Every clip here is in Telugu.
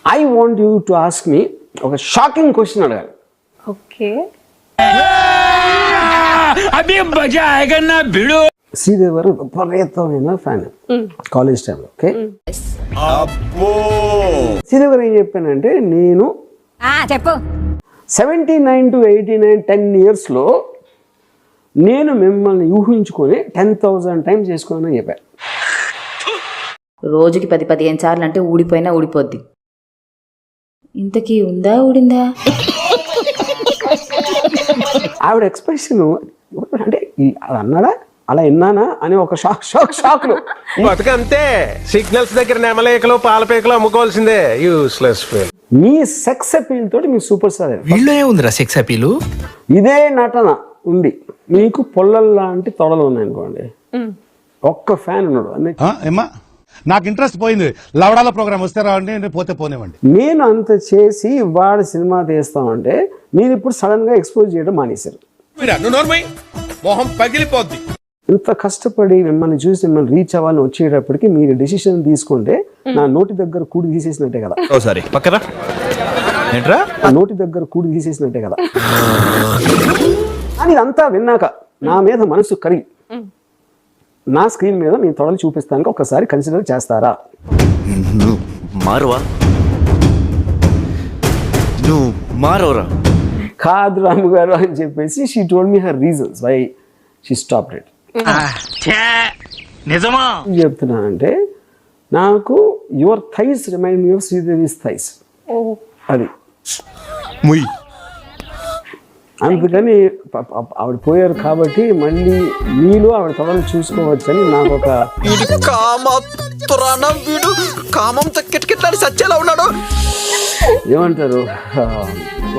I want you to ask me ఒక షాకింగ్ క్వశ్చన్ అడగాలి. ఓకే. శ్రీదేవి గారు విపరీతమైన ఫ్యాన్ కాలేజ్ టైంలో. ఓకే, శ్రీదేవి గారు ఏం చెప్పానంటే, నేను చెప్పు 79 to 89 10 years లో నేను మిమ్మల్ని ఊహించుకొని 10,000 times చేసుకోనని చెప్పాను. రోజుకి 10-15 సార్లు అంటే ఊడిపోయినా ఊడిపోద్ది. ఇంతకీ ఉందా ఊడిందా? ఆవిడ ఎక్స్ప్రెషన్ అంటే అది అన్నాడా అలా విన్నానా అని ఒక షాక్ లో బతుకంతే. సిగ్నల్స్ దగ్గర నెమలేకలు పాలపేకలు అమ్ముకోవాల్సిందే. Useless fail. మీ సెక్స్ అపీల్ తోటి మీకు సూపర్ స్టార్. వీళ్ళు ఏముందిరా సెక్స్ అపీలు? ఇదే నటన ఉంది, మీకు పొల్లల్లాంటి తొడలు ఉన్నాయనుకోండి, ఒక్క ఫ్యాన్ ఉన్నాడు. నాకు ఇంట్రెస్ట్ పోయింది. లవడాల ప్రోగ్రామ్ వస్తే రావండి, పోతే పోనివ్వండి. నేను అంత చేసి వాడు సినిమా తీస్తామంటే మీరు ఇప్పుడు సడన్ గా ఎక్స్పోజ్ చేయడం మానేశారు. మొహం పగిలిపోద్ది. ఇంత కష్టపడి మిమ్మల్ని చూసి మిమ్మల్ని రీచ్ అవ్వాలని వచ్చేటప్పటికి మీరు డెసిషన్ తీసుకుంటే నా నోటి దగ్గర కూడి తీసేసినట్టే కదా. నా నోటి దగ్గర కూడి తీసేసినట్టే కదా. అని ఇదంతా విన్నాక నా మీద మనసు కరిగి నా స్క్రీన్ మీద మీ తొడలు చూపిస్తానికి ఒకసారి కన్సిడర్ చేస్తారా? కాదు రాము గారు అని చెప్పేసి she told me her reasons why she stopped it. నిజమా చెప్తున్నానంటే, నాకు your thighs remind me of Sridevi's thighs. అది అందుకని ఆవిడ పోయారు కాబట్టి మళ్ళీ మీలో ఆవిడ తొడలు చూసుకోవచ్చని నాకు ఒక ఏమంటారు,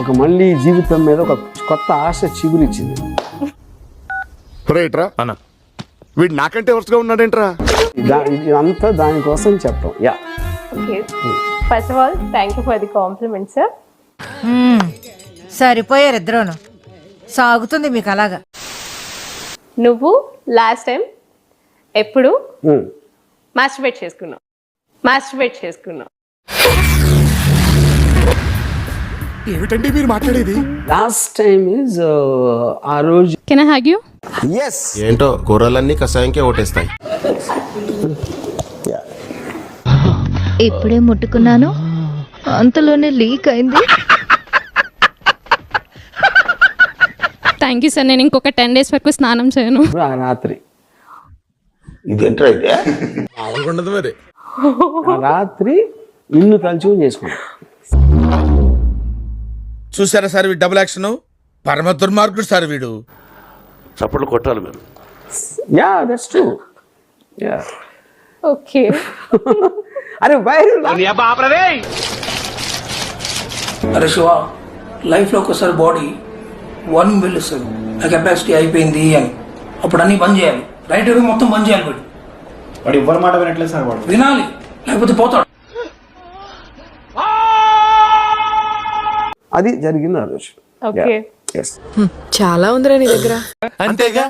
ఒక మళ్ళీ జీవితం మీద ఒక కొత్త ఆశ చిగురిచ్చింది. వీడు నాకంటే వరుసగా ఉన్నాడేంట్రా? ఇదంతా దానికోసం చెప్పడం. Yeah, okay. First of all thank you for the compliment sir. సరిపోయారు ఇద్దరును. సాగుతుంది మీకు అలాగా. నువ్వు లాస్ట్ టైం ఎప్పుడు మాస్టర్బేట్ చేసుకున్నావు? ఏమిటండి మీరు మాట్లాడేది? లాస్ట్ టైం ఇస్ ఆ రోజు. Can I hug you? yes. ఏంటో కూరలన్నీ కషాయంకే ఓటేస్తాయి. ఇప్పుడే ముట్టుకున్నాను, అంతలోనే లీక్ అయింది. Thank you sir. నేను ఇంకొక 10 days వరకు స్నానం చేయను. ఆ రాత్రి ఇదేంట్రా ఇదే? మరి ఆ రాత్రి నిన్ను తలుచుకుని చేసుకున్నాను. చూసారా సార్ వీడు డబుల్ యాక్షన్? పరమ దుర్మార్గుడు సార్ వీడు. చప్పట్లు కొట్టాలి మీరు. Yeah, that's true. Yeah, okay. అరే అరే శివ, లైఫ్లో ఒకసారి బాడీ వార్నింగ్ బెల్ ఇస్తుంది, నా కెపాసిటీ అయిపోయింది అని. అప్పుడు అన్నీ బంద్ చేయాలి. రైట్ మొత్తం బంద్ చేయాలి. వాడు ఎవ్వరి మాట వినట్లేదు సార్. వాడు వినాలి, లేకపోతే పోతాడు. అది జరిగింది ఆ రోజు. ఓకే. చాలా ఉందిరా నీ దగ్గర. అంతేగా.